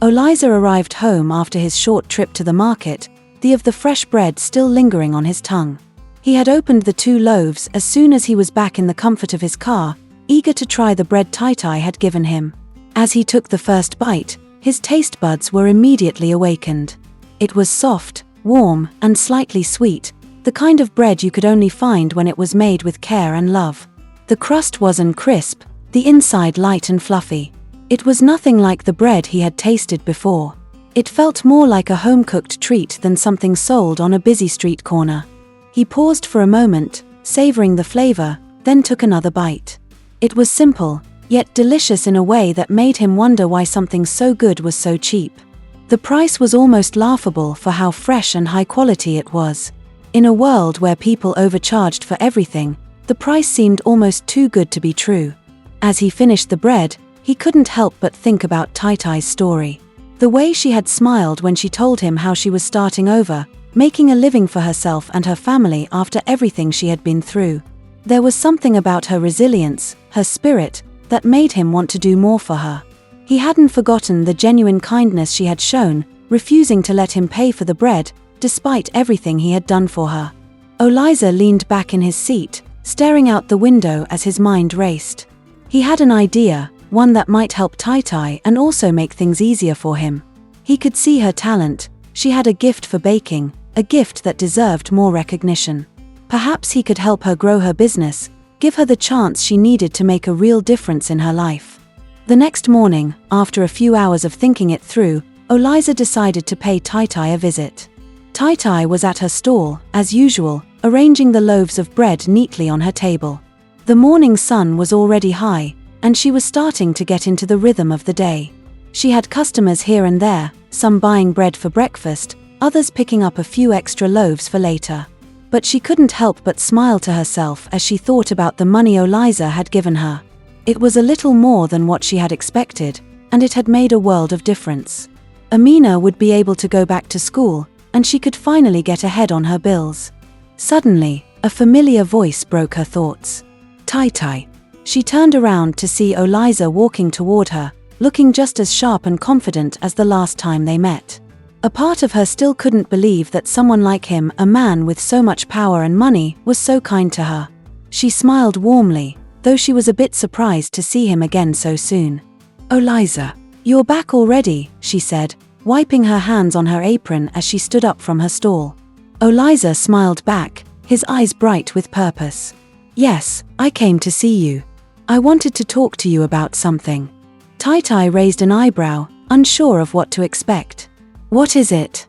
Oliza arrived home after his short trip to the market, the of the fresh bread still lingering on his tongue. He had opened the 2 loaves as soon as he was back in the comfort of his car, eager to try the bread Titi had given him. As he took the first bite, his taste buds were immediately awakened. It was soft, warm, and slightly sweet, the kind of bread you could only find when it was made with care and love. The crust wasn't crisp, the inside light and fluffy. It was nothing like the bread he had tasted before. It felt more like a home-cooked treat than something sold on a busy street corner. He paused for a moment, savoring the flavor, then took another bite. It was simple, yet delicious in a way that made him wonder why something so good was so cheap. The price was almost laughable for how fresh and high quality it was. In a world where people overcharged for everything, the price seemed almost too good to be true. As he finished the bread, he couldn't help but think about Titi's story. The way she had smiled when she told him how she was starting over, making a living for herself and her family after everything she had been through. There was something about her resilience, her spirit, that made him want to do more for her. He hadn't forgotten the genuine kindness she had shown, refusing to let him pay for the bread, despite everything he had done for her. Oliza leaned back in his seat, staring out the window as his mind raced. He had an idea, one that might help Titi and also make things easier for him. He could see her talent. She had a gift for baking, a gift that deserved more recognition. Perhaps he could help her grow her business, give her the chance she needed to make a real difference in her life. The next morning, after a few hours of thinking it through, Oliza decided to pay Titi a visit. Titi was at her stall, as usual, arranging the loaves of bread neatly on her table. The morning sun was already high, and she was starting to get into the rhythm of the day. She had customers here and there, some buying bread for breakfast, others picking up a few extra loaves for later. But she couldn't help but smile to herself as she thought about the money Oliza had given her. It was a little more than what she had expected, and it had made a world of difference. Amina would be able to go back to school, and she could finally get ahead on her bills. Suddenly, a familiar voice broke her thoughts. Titi. She turned around to see Oliza walking toward her, looking just as sharp and confident as the last time they met. A part of her still couldn't believe that someone like him, a man with so much power and money, was so kind to her. She smiled warmly, though she was a bit surprised to see him again so soon. Oliza, you're back already, she said, wiping her hands on her apron as she stood up from her stall. Oliza smiled back, his eyes bright with purpose. Yes, I came to see you. I wanted to talk to you about something. Titi raised an eyebrow, unsure of what to expect. What is it?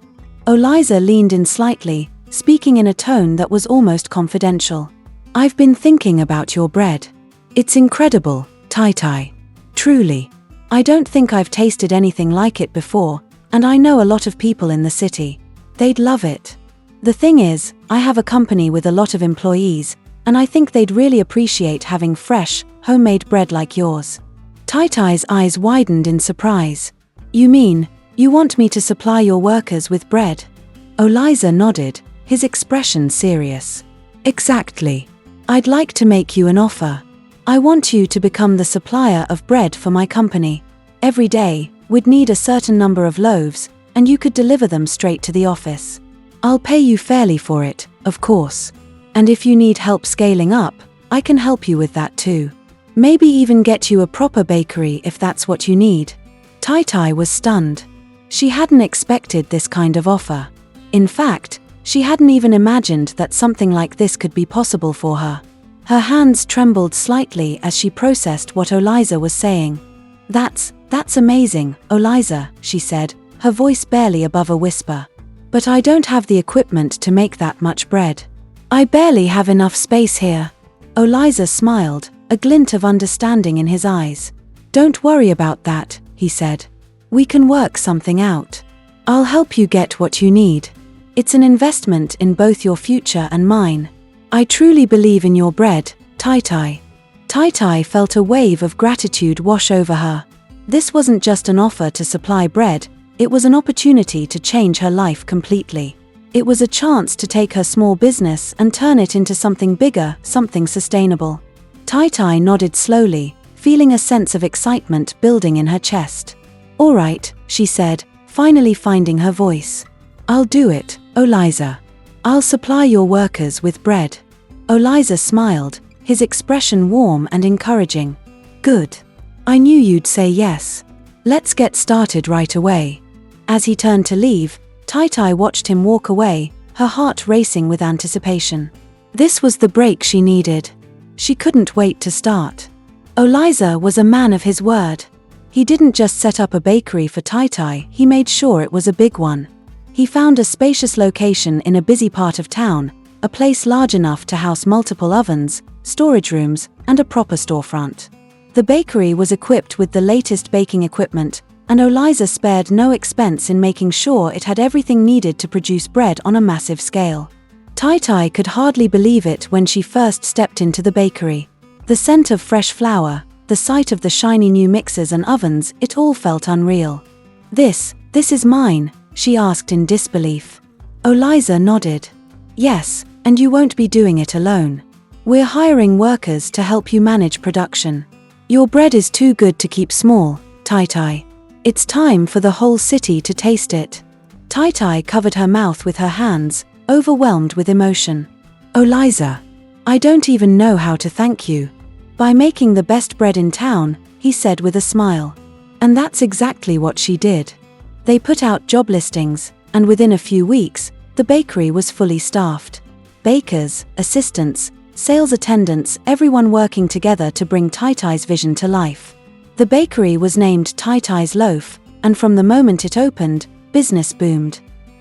Oliza leaned in slightly, speaking in a tone that was almost confidential. I've been thinking about your bread. It's incredible, Titi. Truly. I don't think I've tasted anything like it before, and I know a lot of people in the city. They'd love it. The thing is, I have a company with a lot of employees, and I think they'd really appreciate having fresh, homemade bread like yours. Titi's eyes widened in surprise. You mean, you want me to supply your workers with bread? Oliza nodded, his expression serious. Exactly. I'd like to make you an offer. I want you to become the supplier of bread for my company. Every day, we'd need a certain number of loaves, and you could deliver them straight to the office. I'll pay you fairly for it, of course. And if you need help scaling up, I can help you with that too. Maybe even get you a proper bakery if that's what you need. Titi was stunned. She hadn't expected this kind of offer. In fact, she hadn't even imagined that something like this could be possible for her. Her hands trembled slightly as she processed what Oliza was saying. That's amazing, Oliza, she said, her voice barely above a whisper. But I don't have the equipment to make that much bread. I barely have enough space here. Oliza smiled, a glint of understanding in his eyes. Don't worry about that, he said. We can work something out. I'll help you get what you need. It's an investment in both your future and mine. I truly believe in your bread, Titi. Titi felt a wave of gratitude wash over her. This wasn't just an offer to supply bread, it was an opportunity to change her life completely. It was a chance to take her small business and turn it into something bigger, something sustainable. Titi nodded slowly, feeling a sense of excitement building in her chest. "All right," she said, finally finding her voice. "I'll do it, Eliza. I'll supply your workers with bread." Eliza smiled, his expression warm and encouraging. "Good. I knew you'd say yes. Let's get started right away." As he turned to leave, Titi watched him walk away, her heart racing with anticipation. This was the break she needed. She couldn't wait to start. Eliza was a man of his word. He didn't just set up a bakery for Titi, he made sure it was a big one. He found a spacious location in a busy part of town, a place large enough to house multiple ovens, storage rooms, and a proper storefront. The bakery was equipped with the latest baking equipment, and Eliza spared no expense in making sure it had everything needed to produce bread on a massive scale. Titi could hardly believe it when she first stepped into the bakery. The scent of fresh flour, the sight of the shiny new mixers and ovens, it all felt unreal. This is mine?" she asked in disbelief. Eliza nodded. "Yes, and you won't be doing it alone. We're hiring workers to help you manage production. Your bread is too good to keep small, Titi. It's time for the whole city to taste it." Titi covered her mouth with her hands, overwhelmed with emotion. "Eliza, I don't even know how to thank you. By making the best bread in town," he said with a smile. And that's exactly what she did. They put out job listings, and within a few weeks, the bakery was fully staffed. Bakers, assistants, sales attendants, everyone working together to bring Titi's vision to life. The bakery was named Titi's Loaf, and from the moment it opened, business boomed.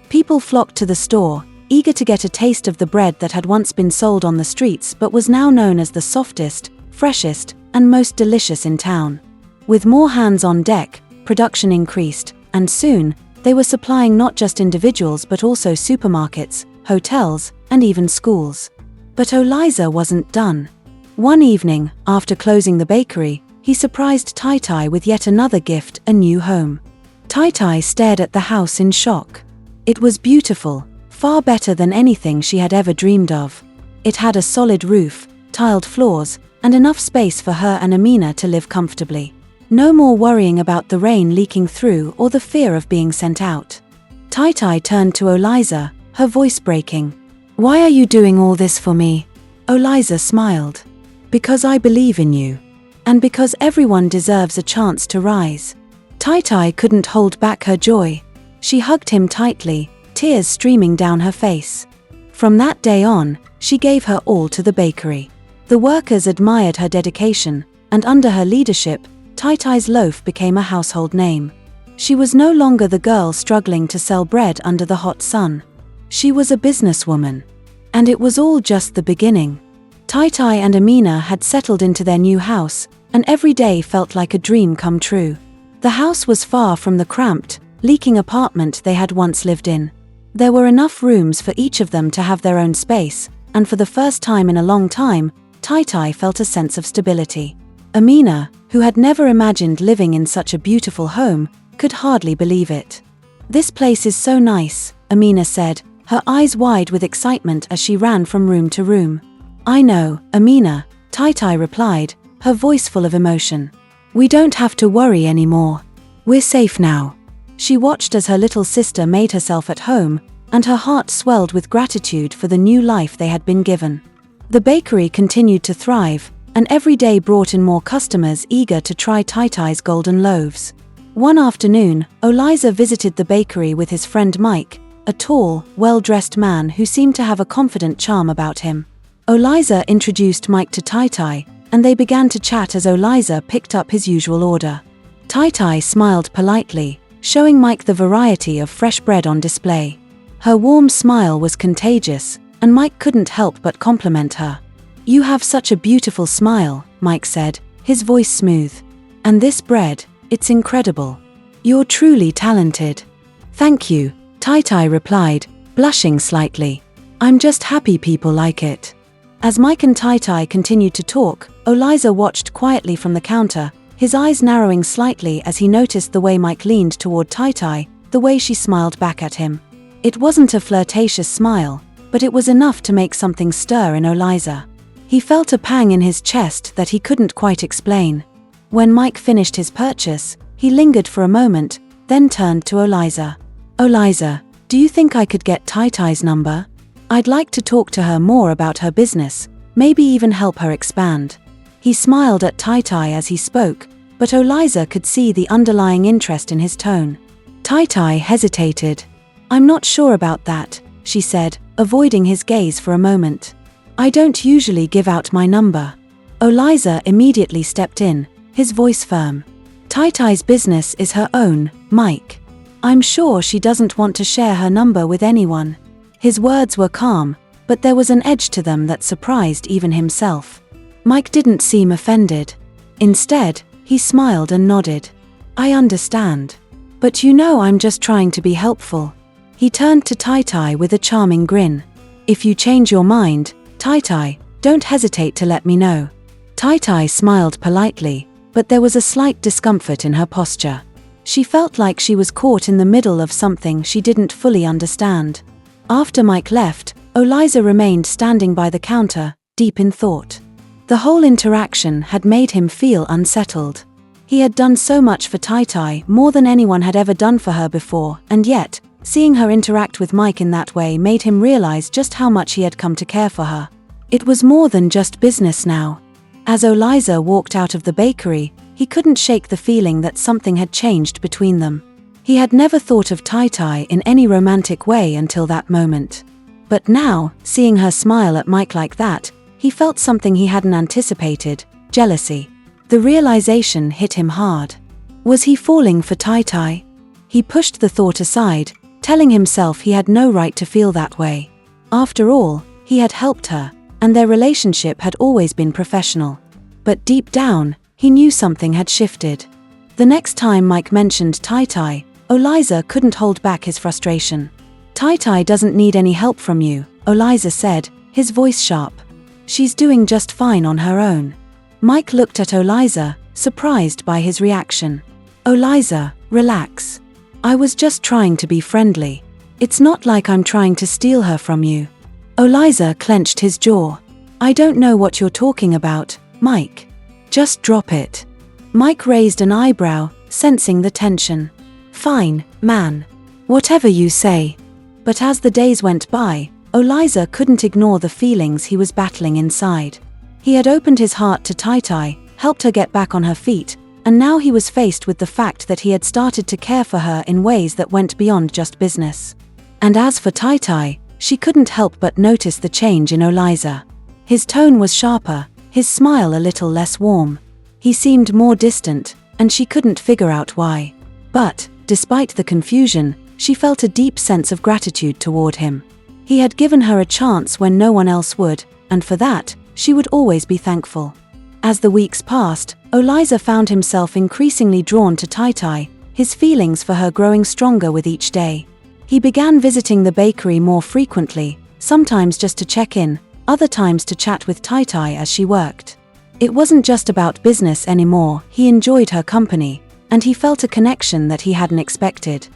People flocked to the store, eager to get a taste of the bread that had once been sold on the streets but was now known as the softest, freshest, and most delicious in town. With more hands on deck, production increased, and soon, they were supplying not just individuals but also supermarkets, hotels, and even schools. But Eliza wasn't done. One evening, after closing the bakery, he surprised Titi with yet another gift, a new home. Titi stared at the house in shock. It was beautiful, far better than anything she had ever dreamed of. It had a solid roof, tiled floors, and enough space for her and Amina to live comfortably. No more worrying about the rain leaking through or the fear of being sent out. Titi turned to Eliza, her voice breaking. "Why are you doing all this for me?" Eliza smiled. "Because I believe in you. And because everyone deserves a chance to rise." Titi couldn't hold back her joy. She hugged him tightly, tears streaming down her face. From that day on, she gave her all to the bakery. The workers admired her dedication, and under her leadership, Titi's Loaf became a household name. She was no longer the girl struggling to sell bread under the hot sun. She was a businesswoman. And it was all just the beginning. Titi and Amina had settled into their new house, and every day felt like a dream come true. The house was far from the cramped, leaking apartment they had once lived in. There were enough rooms for each of them to have their own space, and for the first time in a long time, Titi felt a sense of stability. Amina, who had never imagined living in such a beautiful home, could hardly believe it. "This place is so nice," Amina said, her eyes wide with excitement as she ran from room to room. "I know, Amina," Titi replied, her voice full of emotion. "We don't have to worry anymore. We're safe now." She watched as her little sister made herself at home, and her heart swelled with gratitude for the new life they had been given. The bakery continued to thrive, and every day brought in more customers eager to try Titi's golden loaves. One afternoon, Eliza visited the bakery with his friend Mike, a tall, well-dressed man who seemed to have a confident charm about him. Eliza introduced Mike to Titi, and they began to chat as Eliza picked up his usual order. Titi smiled politely, showing Mike the variety of fresh bread on display. Her warm smile was contagious, and Mike couldn't help but compliment her. "You have such a beautiful smile," Mike said, his voice smooth. "And this bread, it's incredible. You're truly talented." "Thank you," Titi replied, blushing slightly. "I'm just happy people like it." As Mike and Titi continued to talk, Eliza watched quietly from the counter, his eyes narrowing slightly as he noticed the way Mike leaned toward Titi, the way she smiled back at him. It wasn't a flirtatious smile, but it was enough to make something stir in Eliza. He felt a pang in his chest that he couldn't quite explain. When Mike finished his purchase, He lingered for a moment, then turned to Eliza. Eliza, do you think I could get Titi's number? I'd like to talk to her more about her business, maybe even help her expand. He smiled at Titi as he spoke, but Eliza could see the underlying interest in his tone. Titi hesitated. I'm not sure about that, she said, avoiding his gaze for a moment. I don't usually give out my number. Eliza immediately stepped in, his voice firm. Titi's business is her own, Mike. I'm sure she doesn't want to share her number with anyone. His words were calm, but there was an edge to them that surprised even himself. Mike didn't seem offended. Instead, he smiled and nodded. I understand. But you know I'm just trying to be helpful. He turned to Titi with a charming grin. If you change your mind, Titi, don't hesitate to let me know. Titi smiled politely, but there was a slight discomfort in her posture. She felt like she was caught in the middle of something she didn't fully understand. After Mike left, Eliza remained standing by the counter, deep in thought. The whole interaction had made him feel unsettled. He had done so much for Titi, more than anyone had ever done for her before, and yet, seeing her interact with Mike in that way made him realize just how much he had come to care for her. It was more than just business now. As Eliza walked out of the bakery, he couldn't shake the feeling that something had changed between them. He had never thought of Titi in any romantic way until that moment. But now, seeing her smile at Mike like that, he felt something he hadn't anticipated, jealousy. The realization hit him hard. Was he falling for Titi? He pushed the thought aside, telling himself he had no right to feel that way. After all, he had helped her, and their relationship had always been professional. But deep down, he knew something had shifted. The next time Mike mentioned Titi, Eliza couldn't hold back his frustration. Titi doesn't need any help from you, Eliza said, his voice sharp. She's doing just fine on her own. Mike looked at Eliza, surprised by his reaction. Eliza, relax. I was just trying to be friendly. It's not like I'm trying to steal her from you. Eliza clenched his jaw. I don't know what you're talking about, Mike. Just drop it. Mike raised an eyebrow, sensing the tension. Fine, man. Whatever you say. But as the days went by, Eliza couldn't ignore the feelings he was battling inside. He had opened his heart to Titi, helped her get back on her feet, and now he was faced with the fact that he had started to care for her in ways that went beyond just business. And as for Titi, she couldn't help but notice the change in Eliza. His tone was sharper, his smile a little less warm. He seemed more distant, and she couldn't figure out why. But, despite the confusion, she felt a deep sense of gratitude toward him. He had given her a chance when no one else would, and for that, she would always be thankful. As the weeks passed, Eliza found himself increasingly drawn to Titi, his feelings for her growing stronger with each day. He began visiting the bakery more frequently, sometimes just to check in, other times to chat with Titi as she worked. It wasn't just about business anymore, he enjoyed her company, and he felt a connection that he hadn't expected.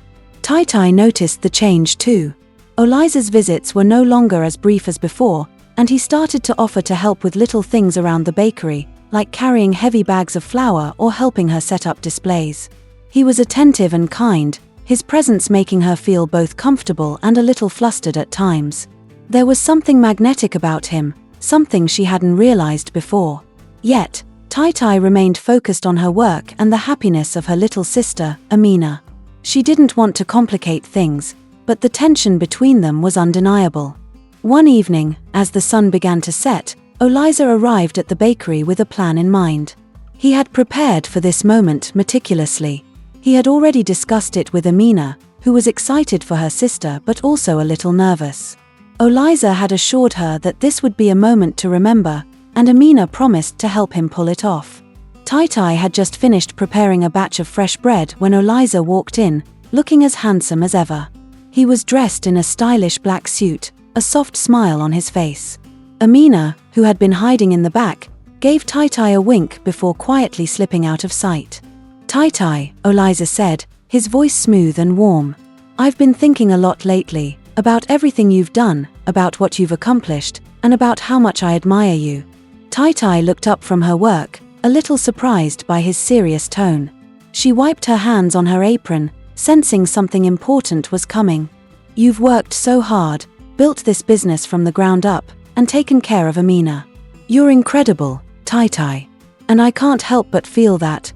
Titi noticed the change too. Eliza's visits were no longer as brief as before, and he started to offer to help with little things around the bakery, like carrying heavy bags of flour or helping her set up displays. He was attentive and kind, his presence making her feel both comfortable and a little flustered at times. There was something magnetic about him, something she hadn't realized before. Yet, Titi remained focused on her work and the happiness of her little sister, Amina. She didn't want to complicate things, but the tension between them was undeniable. One evening, as the sun began to set, Eliza arrived at the bakery with a plan in mind. He had prepared for this moment meticulously. He had already discussed it with Amina, who was excited for her sister but also a little nervous. Eliza had assured her that this would be a moment to remember, and Amina promised to help him pull it off. Titi had just finished preparing a batch of fresh bread when Eliza walked in, looking as handsome as ever. He was dressed in a stylish black suit, a soft smile on his face. Amina, who had been hiding in the back, gave Titi a wink before quietly slipping out of sight. Titi, Eliza said, his voice smooth and warm. I've been thinking a lot lately, about everything you've done, about what you've accomplished, and about how much I admire you. Titi looked up from her work, a little surprised by his serious tone. She wiped her hands on her apron, sensing something important was coming. "You've worked so hard, built this business from the ground up, and taken care of Amina. You're incredible, Titi. And I can't help but feel that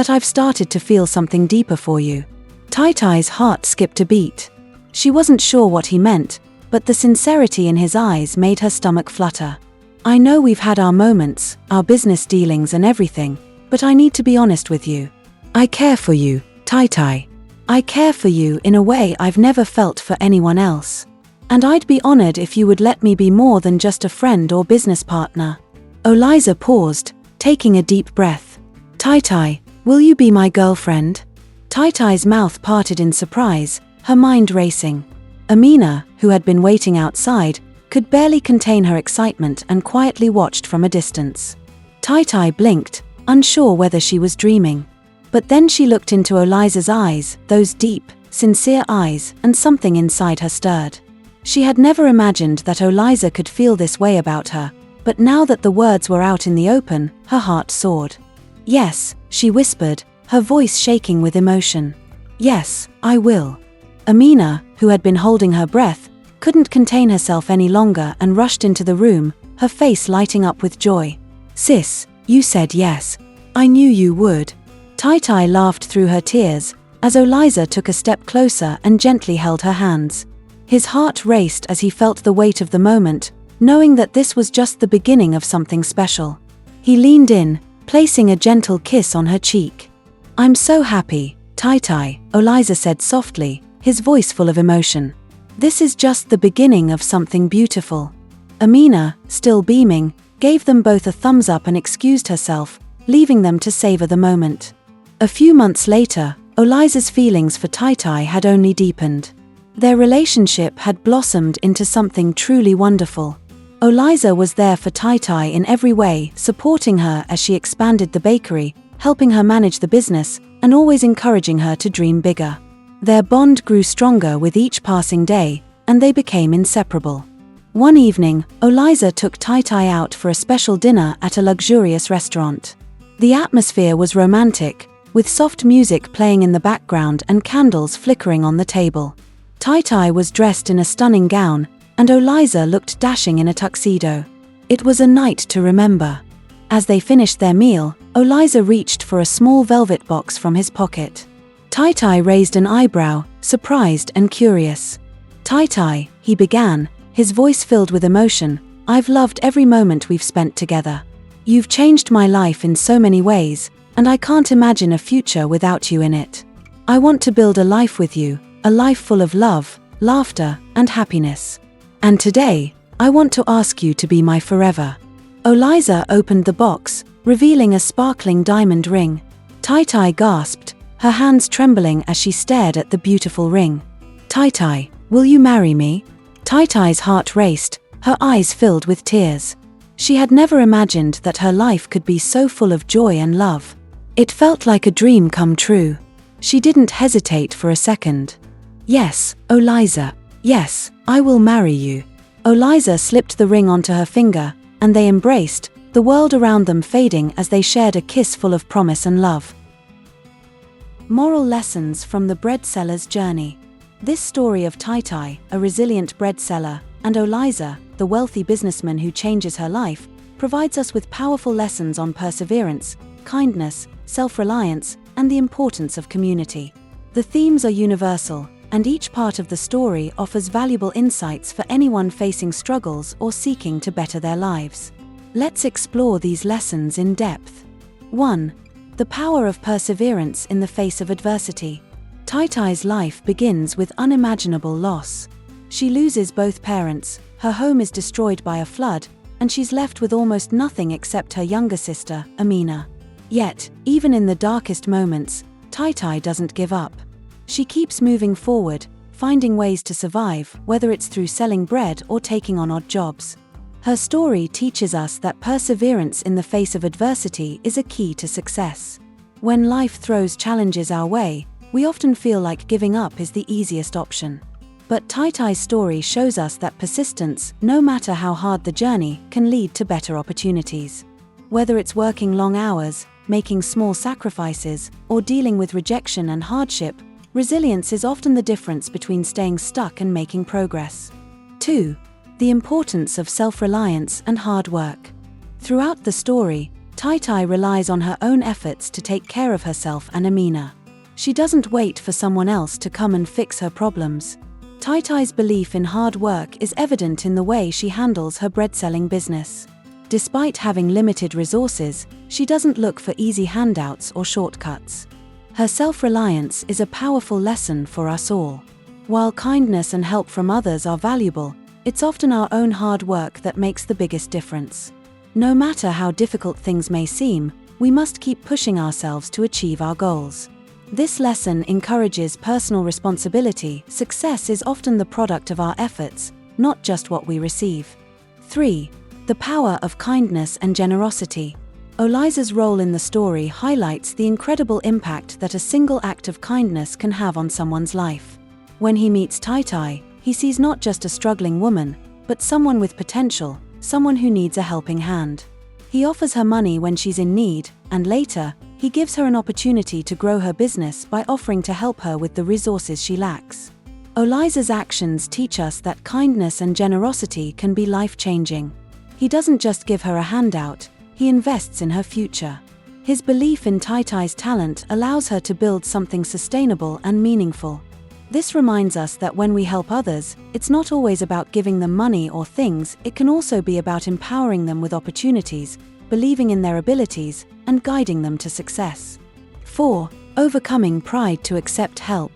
I've started to feel something deeper for you." Titi's heart skipped a beat. She wasn't sure what he meant, but the sincerity in his eyes made her stomach flutter. "I know we've had our moments, our business dealings and everything, but I need to be honest with you. I care for you, Titi. I care for you in a way I've never felt for anyone else. And I'd be honored if you would let me be more than just a friend or business partner." Eliza paused, taking a deep breath. "Titi, will you be my girlfriend?" Titi's mouth parted in surprise, her mind racing. Amina, who had been waiting outside, could barely contain her excitement and quietly watched from a distance. Titi blinked, unsure whether she was dreaming. But then she looked into Eliza's eyes, those deep, sincere eyes, and something inside her stirred. She had never imagined that Eliza could feel this way about her, but now that the words were out in the open, her heart soared. "Yes," she whispered, her voice shaking with emotion. "Yes, I will." Amina, who had been holding her breath, couldn't contain herself any longer and rushed into the room, her face lighting up with joy. "Sis, you said yes. I knew you would." Titi laughed through her tears, as Eliza took a step closer and gently held her hands. His heart raced as he felt the weight of the moment, knowing that this was just the beginning of something special. He leaned in, placing a gentle kiss on her cheek. "I'm so happy, Titi," Eliza said softly, his voice full of emotion. "This is just the beginning of something beautiful." Amina, still beaming, gave them both a thumbs up and excused herself, leaving them to savor the moment. A few months later, Eliza's feelings for Titi had only deepened. Their relationship had blossomed into something truly wonderful. Eliza was there for Titi in every way, supporting her as she expanded the bakery, helping her manage the business, and always encouraging her to dream bigger. Their bond grew stronger with each passing day, and they became inseparable. One evening, Eliza took Titi out for a special dinner at a luxurious restaurant. The atmosphere was romantic, with soft music playing in the background and candles flickering on the table. Titi was dressed in a stunning gown, and Eliza looked dashing in a tuxedo. It was a night to remember. As they finished their meal, Eliza reached for a small velvet box from his pocket. Titi raised an eyebrow, surprised and curious. "Titi," he began, his voice filled with emotion, "I've loved every moment we've spent together. You've changed my life in so many ways, and I can't imagine a future without you in it. I want to build a life with you, a life full of love, laughter, and happiness. And today, I want to ask you to be my forever." Eliza opened the box, revealing a sparkling diamond ring. Titi gasped, her hands trembling as she stared at the beautiful ring. "Titi, will you marry me?" Titi's heart raced, her eyes filled with tears. She had never imagined that her life could be so full of joy and love. It felt like a dream come true. She didn't hesitate for a second. "Yes, Eliza. Yes, I will marry you." Eliza slipped the ring onto her finger, and they embraced, the world around them fading as they shared a kiss full of promise and love. Moral lessons from the bread seller's journey. This story of Titi, a resilient bread seller, and Eliza, the wealthy businessman who changes her life, provides us with powerful lessons on perseverance, kindness, self-reliance, and the importance of community. The themes are universal, and each part of the story offers valuable insights for anyone facing struggles or seeking to better their lives. Let's explore these lessons in depth. 1. The power of perseverance in the face of adversity. Titi's life begins with unimaginable loss. She loses both parents, her home is destroyed by a flood, and she's left with almost nothing except her younger sister, Amina. Yet, even in the darkest moments, Titi doesn't give up. She keeps moving forward, finding ways to survive, whether it's through selling bread or taking on odd jobs. Her story teaches us that perseverance in the face of adversity is a key to success. When life throws challenges our way, we often feel like giving up is the easiest option. But Titi's story shows us that persistence, no matter how hard the journey, can lead to better opportunities. Whether it's working long hours, making small sacrifices, or dealing with rejection and hardship, resilience is often the difference between staying stuck and making progress. 2. The importance of self-reliance and hard work. Throughout the story, Titi relies on her own efforts to take care of herself and Amina. She doesn't wait for someone else to come and fix her problems. Titi's belief in hard work is evident in the way she handles her bread-selling business. Despite having limited resources, she doesn't look for easy handouts or shortcuts. Her self-reliance is a powerful lesson for us all. While kindness and help from others are valuable, it's often our own hard work that makes the biggest difference. No matter how difficult things may seem, we must keep pushing ourselves to achieve our goals. This lesson encourages personal responsibility. Success is often the product of our efforts, not just what we receive. 3. The power of kindness and generosity. Oliza's role in the story highlights the incredible impact that a single act of kindness can have on someone's life. When he meets Titi, he sees not just a struggling woman, but someone with potential, someone who needs a helping hand. He offers her money when she's in need, and later, he gives her an opportunity to grow her business by offering to help her with the resources she lacks. Oliza's actions teach us that kindness and generosity can be life-changing. He doesn't just give her a handout, he invests in her future. His belief in Titi's talent allows her to build something sustainable and meaningful. This reminds us that when we help others, it's not always about giving them money or things, it can also be about empowering them with opportunities, believing in their abilities, and guiding them to success. 4. Overcoming pride to accept help.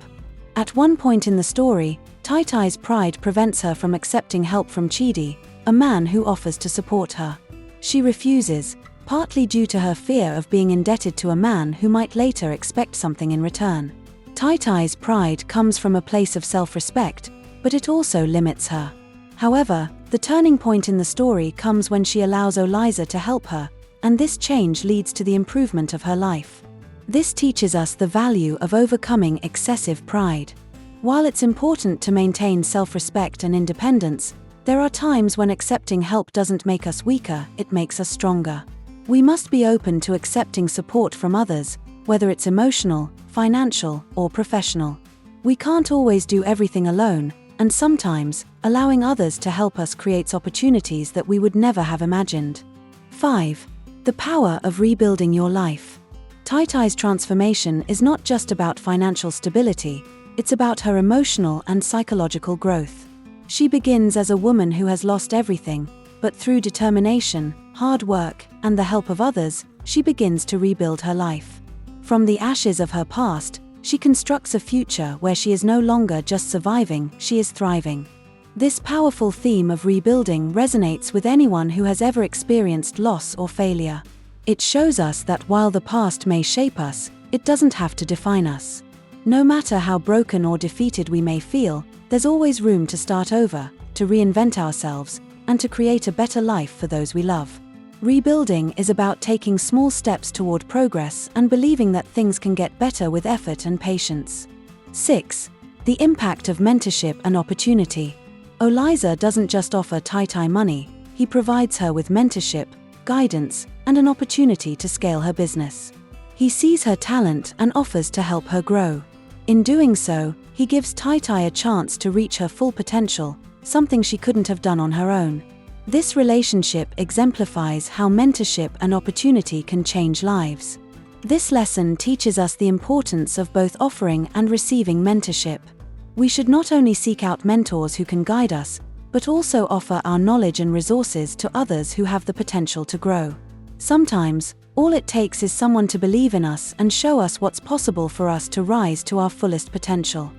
At one point in the story, Titi's pride prevents her from accepting help from Titi, a man who offers to support her. She refuses, partly due to her fear of being indebted to a man who might later expect something in return. Titi's pride comes from a place of self-respect, but it also limits her. However, the turning point in the story comes when she allows Oliza to help her, and this change leads to the improvement of her life. This teaches us the value of overcoming excessive pride. While it's important to maintain self-respect and independence, there are times when accepting help doesn't make us weaker, it makes us stronger. We must be open to accepting support from others, whether it's emotional, financial, or professional. We can't always do everything alone, and sometimes, allowing others to help us creates opportunities that we would never have imagined. 5. The power of rebuilding your life. Titi's transformation is not just about financial stability, it's about her emotional and psychological growth. She begins as a woman who has lost everything, but through determination, hard work, and the help of others, she begins to rebuild her life. From the ashes of her past, she constructs a future where she is no longer just surviving, she is thriving. This powerful theme of rebuilding resonates with anyone who has ever experienced loss or failure. It shows us that while the past may shape us, it doesn't have to define us. No matter how broken or defeated we may feel, there's always room to start over, to reinvent ourselves, and to create a better life for those we love. Rebuilding is about taking small steps toward progress and believing that things can get better with effort and patience. 6. The impact of mentorship and opportunity. Oliza doesn't just offer Titi money, he provides her with mentorship, guidance, and an opportunity to scale her business. He sees her talent and offers to help her grow. In doing so, he gives Titi a chance to reach her full potential, something she couldn't have done on her own. This relationship exemplifies how mentorship and opportunity can change lives. This lesson teaches us the importance of both offering and receiving mentorship. We should not only seek out mentors who can guide us, but also offer our knowledge and resources to others who have the potential to grow. Sometimes, all it takes is someone to believe in us and show us what's possible for us to rise to our fullest potential.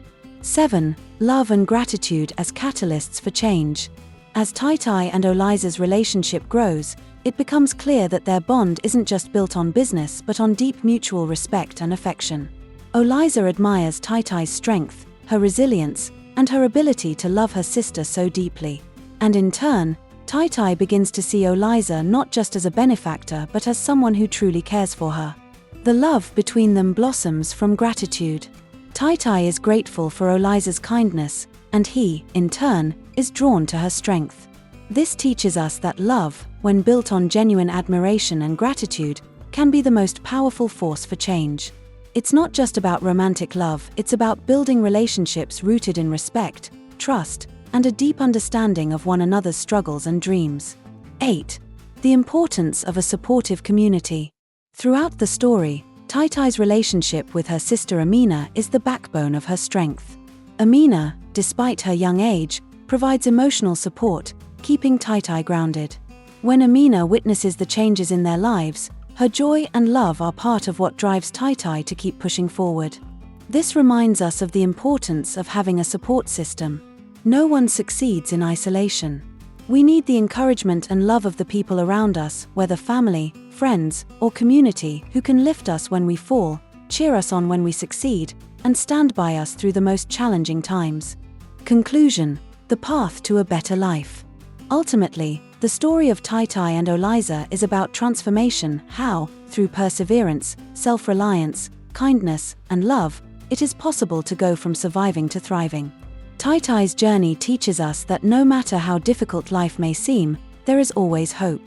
7. Love and gratitude as catalysts for change. As Titi and Oliza's relationship grows, it becomes clear that their bond isn't just built on business but on deep mutual respect and affection. Oliza admires Titi's strength, her resilience, and her ability to love her sister so deeply. And in turn, Titi begins to see Oliza not just as a benefactor but as someone who truly cares for her. The love between them blossoms from gratitude. Titi is grateful for Oliza's kindness, and he, in turn, is drawn to her strength. This teaches us that love, when built on genuine admiration and gratitude, can be the most powerful force for change. It's not just about romantic love, it's about building relationships rooted in respect, trust, and a deep understanding of one another's struggles and dreams. 8. The importance of a supportive community. Throughout the story, Titi's relationship with her sister Amina is the backbone of her strength. Amina, despite her young age, provides emotional support, keeping Titi grounded. When Amina witnesses the changes in their lives, her joy and love are part of what drives Titi to keep pushing forward. This reminds us of the importance of having a support system. No one succeeds in isolation. We need the encouragement and love of the people around us, whether family, friends, or community, who can lift us when we fall, cheer us on when we succeed, and stand by us through the most challenging times. Conclusion: the path to a better life. Ultimately, the story of Titi and Eliza is about transformation, how, through perseverance, self-reliance, kindness, and love, it is possible to go from surviving to thriving. Titi's journey teaches us that no matter how difficult life may seem, there is always hope.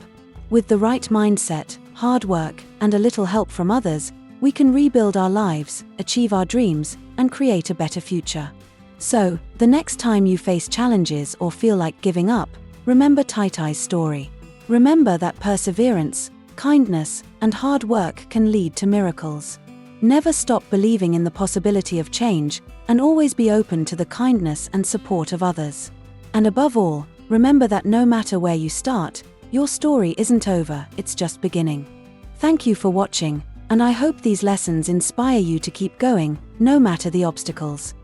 With the right mindset, hard work, and a little help from others, we can rebuild our lives, achieve our dreams, and create a better future. So, the next time you face challenges or feel like giving up, remember Titi's story. Remember that perseverance, kindness, and hard work can lead to miracles. Never stop believing in the possibility of change, and always be open to the kindness and support of others. And above all, remember that no matter where you start, your story isn't over, it's just beginning. Thank you for watching, and I hope these lessons inspire you to keep going, no matter the obstacles.